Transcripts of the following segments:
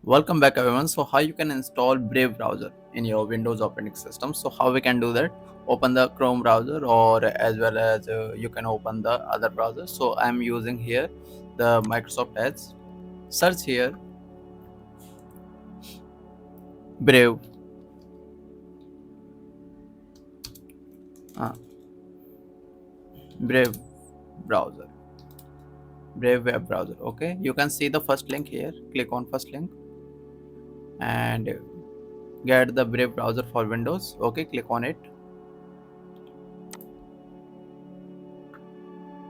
Welcome back everyone. So how you can install Brave browser in your Windows operating system. So how we can do that? Open the Chrome browser or as well as you can open the other browser. So I'm using here the Microsoft Edge. Search here Brave uh, Brave browser. Brave web browser. Okay, you can see the first link here. Click on first link and get the Brave browser for Windows. Okay, click on it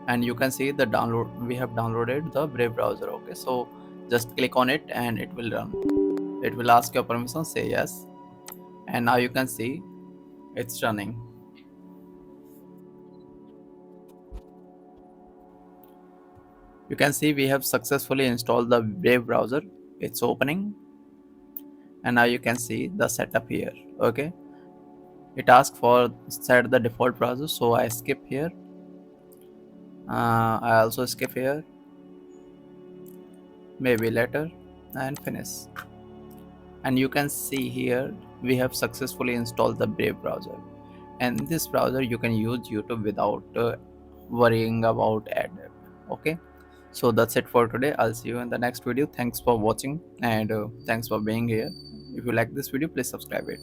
and you can see the download. We have downloaded the Brave browser. Okay, so just click on it and it will run. It will ask your permission, say yes, and now you can see it's running. You can see we have successfully installed the Brave browser. It's opening and now you can see the setup here. Okay, it asks for set the default browser, so I skip here. I also skip here, maybe later, and finish. And you can see here we have successfully installed the Brave browser, and in this browser you can use YouTube without worrying about ad. Okay, so that's it for today. I'll see you in the next video. Thanks for watching and thanks for being here. If you like this video, please subscribe it.